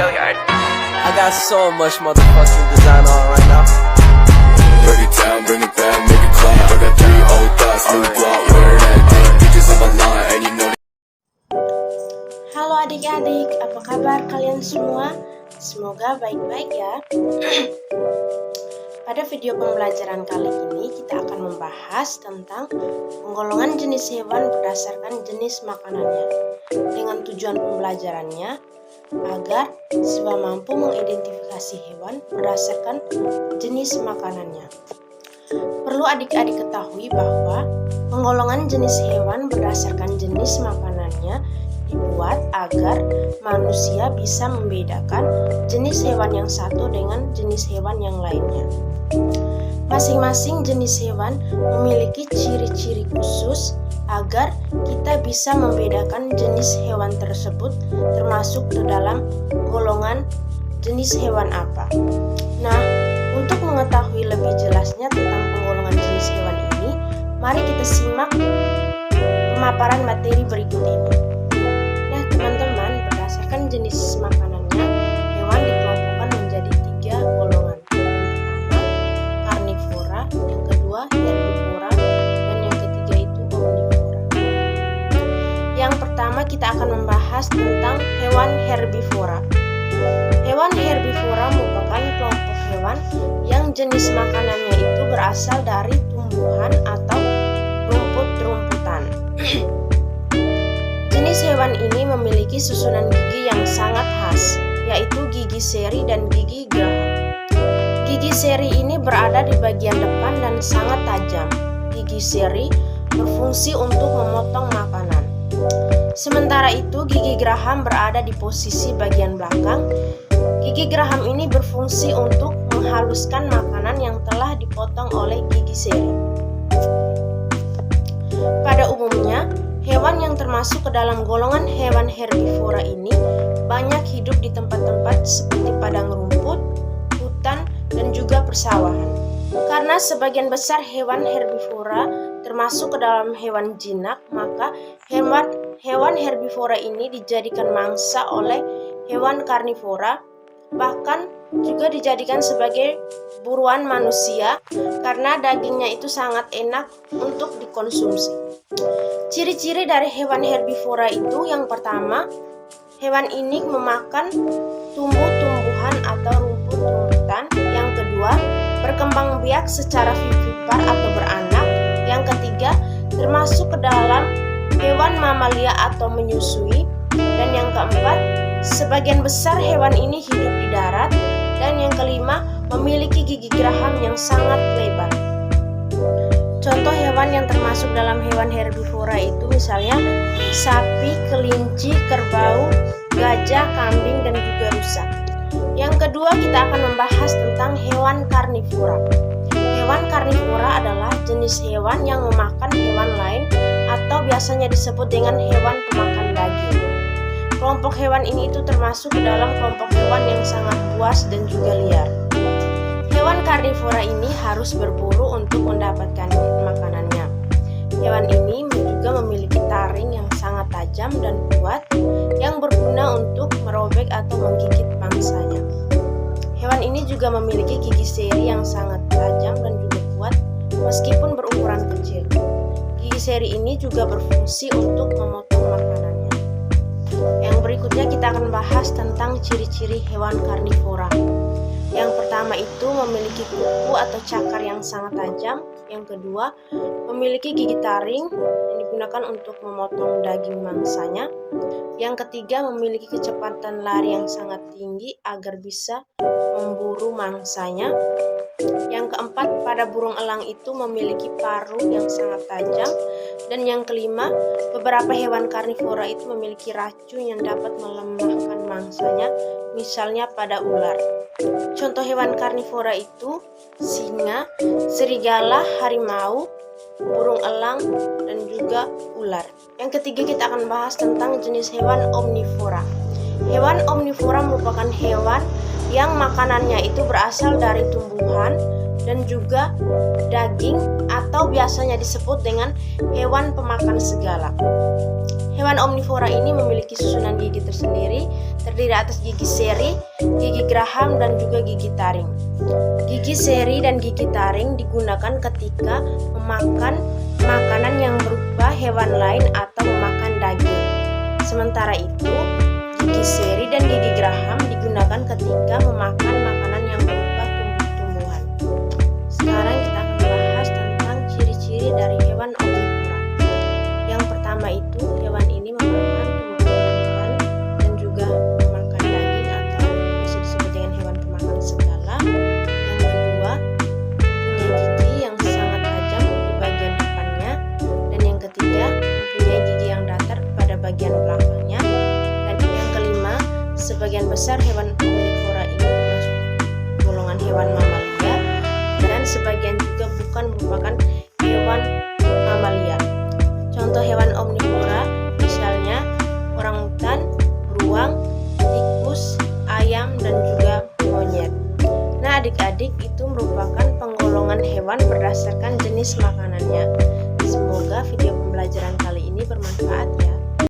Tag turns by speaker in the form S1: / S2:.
S1: I got so much motherfucking design on right now.
S2: Break it down, bring it back, make it clap. I got 3 old thoughts, new block, wear that thing. Bitches on my line, and you know.
S3: Halo adik-adik, apa kabar kalian semua? Semoga baik-baik ya. Pada video pembelajaran kali ini kita akan membahas tentang penggolongan jenis hewan berdasarkan jenis makanannya. Dengan tujuan pembelajarannya agar siswa mampu mengidentifikasi hewan berdasarkan jenis makanannya. Perlu adik-adik ketahui bahwa penggolongan jenis hewan berdasarkan jenis makanannya dibuat agar manusia bisa membedakan jenis hewan yang satu dengan jenis hewan yang lainnya. Masing-masing jenis hewan memiliki ciri-ciri khusus agar kita bisa membedakan jenis hewan tersebut termasuk ke dalam golongan jenis hewan apa. Nah, untuk mengetahui lebih jelasnya tentang penggolongan jenis hewan ini, mari kita simak pemaparan materi berikut ini. Nah, teman-teman, berdasarkan jenis makanannya, hewan dikelompokkan menjadi 3 golongan. Yang pertama, karnivora, yang kedua, herbivora, dan yang ketiga itu omnivora. Yang pertama kita akan membahas tentang hewan herbivora. Hewan herbivora merupakan kelompok hewan yang jenis makanannya itu berasal dari tumbuhan atau rumput-rumputan. Jenis hewan ini memiliki susunan gigi yang sangat khas, yaitu gigi seri dan gigi geraham. Gigi seri ini berada di bagian depan dan sangat tajam. Gigi seri berfungsi untuk memotong makanan. Sementara itu, gigi geraham berada di posisi bagian belakang. Gigi geraham ini berfungsi untuk menghaluskan makanan yang telah dipotong oleh gigi seri. Pada umumnya, hewan yang termasuk ke dalam golongan hewan herbivora ini banyak hidup di tempat-tempat seperti padang rumput, hutan, dan juga persawahan. Karena sebagian besar hewan herbivora termasuk ke dalam hewan jinak, maka hewan herbivora ini dijadikan mangsa oleh hewan karnivora, bahkan juga dijadikan sebagai buruan manusia karena dagingnya itu sangat enak untuk dikonsumsi. Ciri-ciri dari hewan herbivora itu yang pertama, hewan ini memakan tumbuh-tumbuhan atau rumput-rumputan. Yang kedua, berkembang biak secara vivipar atau beranak. Yang ketiga, termasuk ke dalam hewan mamalia atau menyusui. Dan yang keempat, sebagian besar hewan ini hidup di darat. Dan yang kelima, memiliki gigi geraham yang sangat lebar. Contoh hewan yang termasuk dalam hewan herbivora itu misalnya sapi, kelinci, kerbau, gajah, kambing, dan juga rusa. Yang kedua kita akan membahas tentang hewan karnivora. Hewan karnivora adalah jenis hewan yang memakan hewan lain atau biasanya disebut dengan hewan pemakan daging. Kelompok hewan ini itu termasuk ke dalam kelompok hewan yang sangat buas dan juga liar. Hewan karnivora ini harus berburu untuk mendapatkan makanannya. Hewan ini juga memiliki taring yang sangat tajam dan kuat yang berguna untuk merobek atau menggigit mangsanya. Hewan ini juga memiliki gigi seri yang sangat tajam dan juga kuat meskipun berukuran kecil. Gigi seri ini juga berfungsi untuk memotong makanannya. Yang berikutnya kita akan bahas tentang ciri-ciri hewan karnivora. Yang pertama itu memiliki kuku atau cakar yang sangat tajam. Yang kedua, memiliki gigi taring yang digunakan untuk memotong daging mangsanya. Yang ketiga, memiliki kecepatan lari yang sangat tinggi agar bisa memburu mangsanya. Yang keempat, pada burung elang itu memiliki paruh yang sangat tajam. Dan yang kelima, beberapa hewan karnivora itu memiliki racun yang dapat melemahkan mangsanya, misalnya pada ular. Contoh hewan karnivora itu singa, serigala, harimau, burung elang, dan juga ular. Yang ketiga kita akan bahas tentang jenis hewan omnivora. Hewan omnivora merupakan hewan yang makanannya itu berasal dari tumbuhan dan juga daging atau biasanya disebut dengan hewan pemakan segala. Hewan omnivora ini memiliki susunan gigi tersendiri terdiri atas gigi seri, gigi geraham, dan juga gigi taring. Gigi seri dan gigi taring digunakan ketika memakan makanan yang berupa hewan lain atau memakan daging. Sementara itu, gigi seri dan gigi geraham digunakan ketika memakan makanan yang berupa tumbuh-tumbuhan. Sekarang kita akan membahas tentang ciri-ciri dari hewan omnivora. Yang pertama itu, hewan ini memakan tumbuh-tumbuhan dan juga memakan daging atau bisa disebut dengan hewan pemakan segala. Yang kedua, mempunyai gigi yang sangat tajam di bagian depannya. Dan yang ketiga, mempunyai gigi yang datar pada bagian belakangnya. Dan yang kelima, sebagian besar hewan omnivora ini termasuk golongan hewan mamalia, dan sebagian juga bukan merupakan hewan mamalia. Contoh hewan omnivora misalnya orangutan, beruang, tikus, ayam, dan juga monyet. Nah, adik-adik, itu merupakan penggolongan hewan berdasarkan jenis makanannya.